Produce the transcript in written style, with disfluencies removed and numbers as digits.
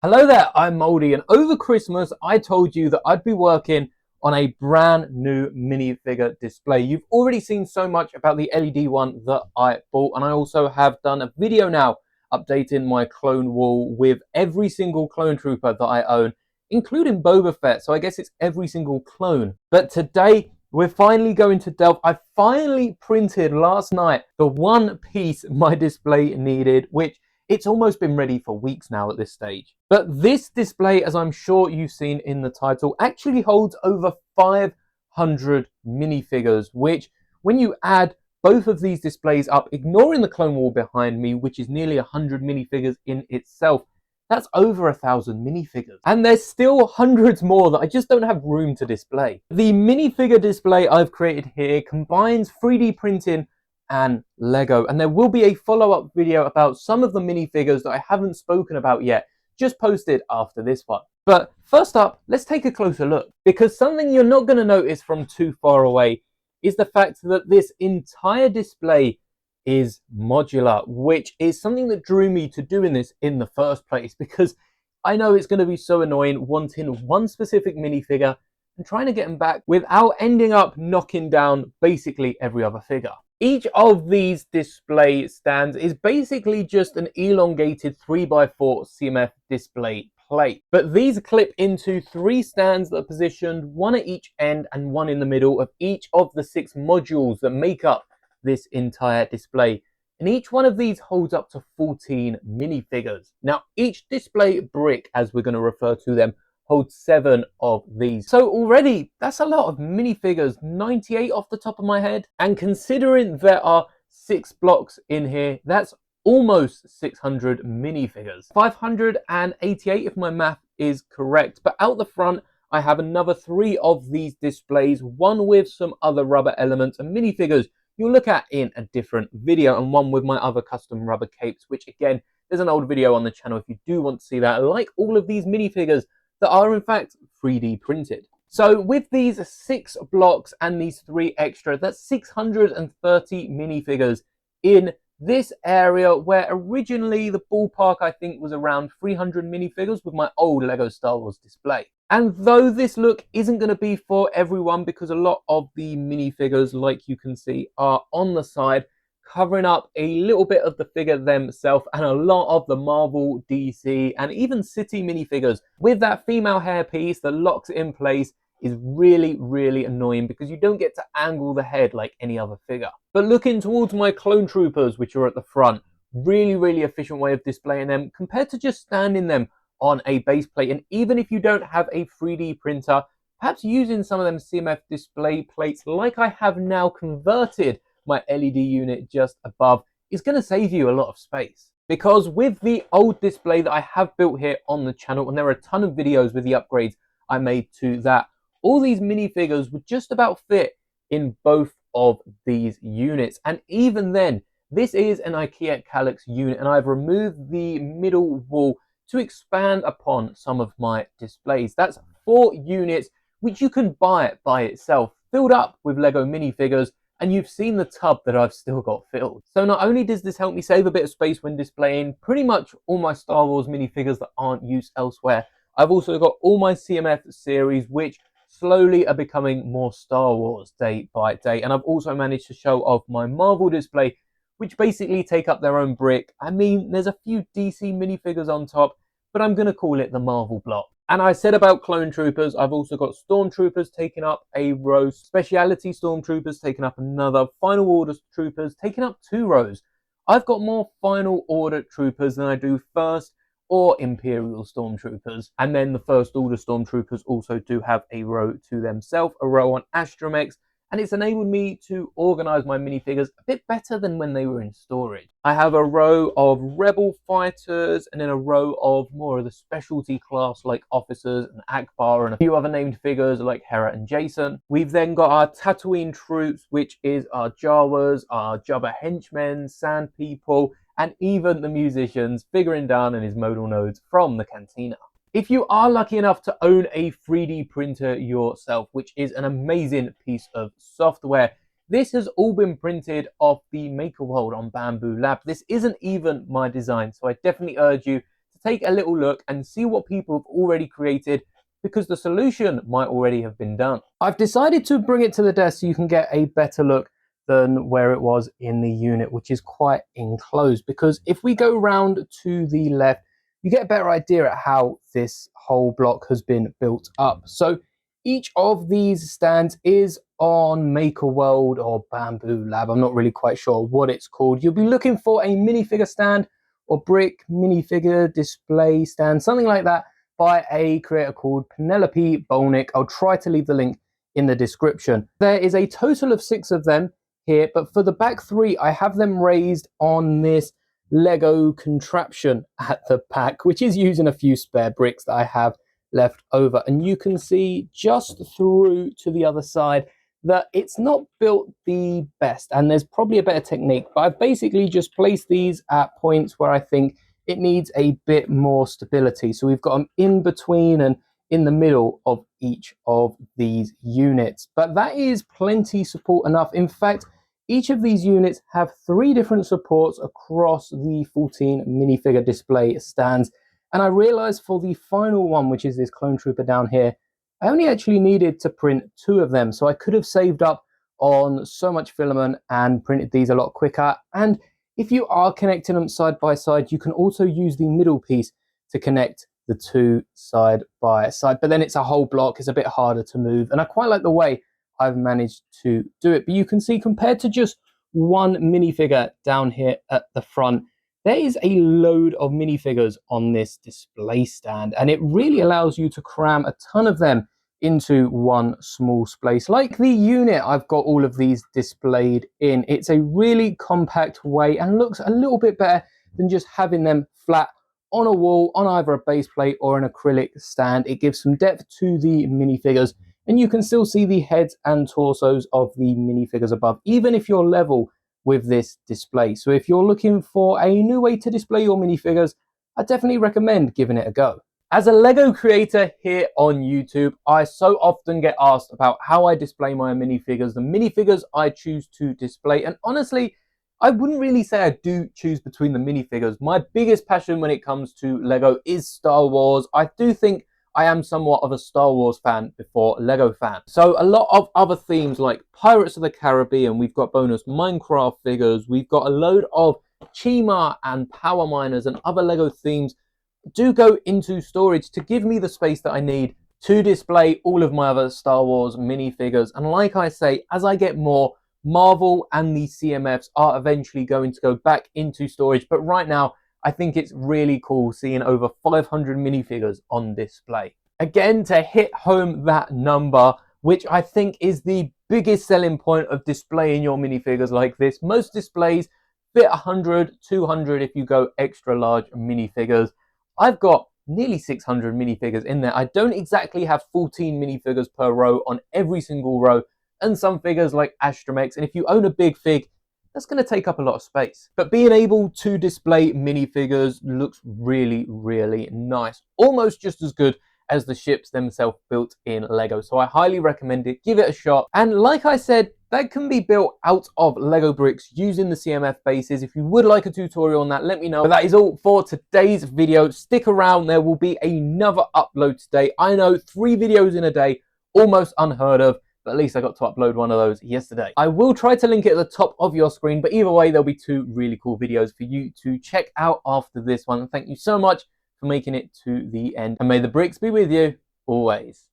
Hello there, I'm Moldy, and over Christmas I told you that I'd be working on a brand new minifigure display. You've already seen so much about the LED one that I bought, and I also have done a video now updating my clone wall with every single clone trooper that I own, including Boba Fett, so I guess it's every single clone. But today we're finally going to delve. I finally printed last night the one piece my display needed, which it's almost been ready for weeks now at this stage. But this display, as I'm sure you've seen in the title, actually holds over 500 minifigures, which when you add both of these displays up, ignoring the clone wall behind me, which is nearly 100 minifigures in itself, that's over 1,000 minifigures. And there's still hundreds more that I just don't have room to display. The minifigure display I've created here combines 3D printing and Lego, and there will be a follow-up video about some of the minifigures that I haven't spoken about yet, just posted after this one. But first up, let's take a closer look, because something you're not going to notice from too far away is the fact that this entire display is modular, which is something that drew me to doing this in the first place, because I know it's going to be so annoying wanting one specific minifigure and trying to get them back without ending up knocking down basically every other figure. Each of these display stands is basically just an elongated 3x4 CMF display plate. But these clip into 3 stands that are positioned, one at each end and one in the middle of each of the 6 modules that make up this entire display. And each one of these holds up to 14 minifigures. Now, each display brick, as we're going to refer to them, holds 7 of these. So already, that's a lot of minifigures, 98 off the top of my head. And considering there are 6 blocks in here, that's almost 600 minifigures. 588 if my math is correct. But out the front, I have another 3 of these displays, one with some other rubber elements and minifigures you'll look at in a different video, and one with my other custom rubber capes, which again, there's an old video on the channel if you do want to see that. Like all of these minifigures that are in fact 3D printed. So with these 6 blocks and these 3 extra, that's 630 minifigures in this area, where originally the ballpark I think was around 300 minifigures with my old Lego Star Wars display. And though this look isn't going to be for everyone, because a lot of the minifigures, like you can see, are on the side, covering up a little bit of the figure themselves and a lot of the Marvel, DC, and even City minifigures, with that female hairpiece that locks it in place, is really, really annoying because you don't get to angle the head like any other figure. But looking towards my clone troopers, which are at the front, really, really efficient way of displaying them compared to just standing them on a base plate. And even if you don't have a 3D printer, perhaps using some of them CMF display plates like I have now converted my LED unit just above is going to save you a lot of space. Because with the old display that I have built here on the channel, and there are a ton of videos with the upgrades I made to that, all these minifigures would just about fit in both of these units. And even then, this is an IKEA Kallax unit, and I've removed the middle wall to expand upon some of my displays. That's 4 units which you can buy by itself, filled up with Lego minifigures, and you've seen the tub that I've still got filled. So not only does this help me save a bit of space when displaying pretty much all my Star Wars minifigures that aren't used elsewhere, I've also got all my CMF series which slowly are becoming more Star Wars day by day. And I've also managed to show off my Marvel display, which basically take up their own brick. I mean, there's a few DC minifigures on top, but I'm going to call it the Marvel block. And I said about clone troopers, I've also got stormtroopers taking up a row, speciality stormtroopers taking up another, final order troopers taking up 2 rows. I've got more final order troopers than I do first or imperial stormtroopers. And then the first order stormtroopers also do have a row to themselves, a row on Astromechs, and it's enabled me to organize my minifigures a bit better than when they were in storage. I have a row of rebel fighters and then a row of more of the specialty class like officers and Akbar and a few other named figures like Hera and Jason. We've then got our Tatooine troops, which is our Jawas, our Jabba henchmen, sand people, and even the musicians, figuring down in his modal nodes from the cantina. If you are lucky enough to own a 3D printer yourself, which is an amazing piece of software, this has all been printed off the Maker World on Bamboo Lab. This isn't even my design, so I definitely urge you to take a little look and see what people have already created, because the solution might already have been done. I've decided to bring it to the desk so you can get a better look than where it was in the unit, which is quite enclosed, because if we go round to the left, you get a better idea at how this whole block has been built up. So each of these stands is on Maker World or Bamboo Lab. I'm not really quite sure what it's called. You'll be looking for a minifigure stand or brick minifigure display stand, something like that, by a creator called Penelope Bolnick. I'll try to leave the link in the description. There is a total of 6 of them here, but for the back 3, I have them raised on this Lego contraption at the back, which is using a few spare bricks that I have left over. And you can see just through to the other side that it's not built the best, and there's probably a better technique, but I've basically just placed these at points where I think it needs a bit more stability. So we've got them in between and in the middle of each of these units, but that is plenty support enough. In fact, each of these units have 3 different supports across the 14 minifigure display stands. And I realized for the final one, which is this clone trooper down here, I only actually needed to print 2 of them. So I could have saved up on so much filament and printed these a lot quicker. And if you are connecting them side by side, you can also use the middle piece to connect the 2 side by side. But then it's a whole block, it's a bit harder to move. And I quite like the way I've managed to do it. But you can see, compared to just one minifigure down here at the front, there is a load of minifigures on this display stand, and it really allows you to cram a ton of them into one small space. Like the unit I've got all of these displayed in, it's a really compact way and looks a little bit better than just having them flat on a wall on either a base plate or an acrylic stand. It gives some depth to the minifigures, and you can still see the heads and torsos of the minifigures above, even if you're level with this display. So if you're looking for a new way to display your minifigures, I definitely recommend giving it a go. As a Lego creator here on YouTube, I so often get asked about how I display my minifigures, the minifigures I choose to display, and honestly, I wouldn't really say I do choose between the minifigures. My biggest passion when it comes to Lego is Star Wars. I do think I am somewhat of a Star Wars fan before Lego fan. So a lot of other themes like Pirates of the Caribbean, we've got bonus Minecraft figures, we've got a load of Chima and Power Miners and other Lego themes do go into storage to give me the space that I need to display all of my other Star Wars minifigures. And like I say, as I get more, Marvel and the CMFs are eventually going to go back into storage. But right now, I think it's really cool seeing over 500 minifigures on display. Again, to hit home that number, which I think is the biggest selling point of displaying your minifigures like this. Most displays fit 100, 200 if you go extra large minifigures. I've got nearly 600 minifigures in there. I don't exactly have 14 minifigures per row on every single row, and some figures like Astromechs, and if you own a big fig, that's going to take up a lot of space. But being able to display minifigures looks really, really nice. Almost just as good as the ships themselves built in Lego. So I highly recommend it. Give it a shot. And like I said, that can be built out of Lego bricks using the CMF bases. If you would like a tutorial on that, let me know. But that is all for today's video. Stick around. There will be another upload today. I know 3 videos in a day, almost unheard of. But at least I got to upload one of those yesterday. I will try to link it at the top of your screen, but either way, there'll be 2 really cool videos for you to check out after this one. Thank you so much for making it to the end, and may the bricks be with you always.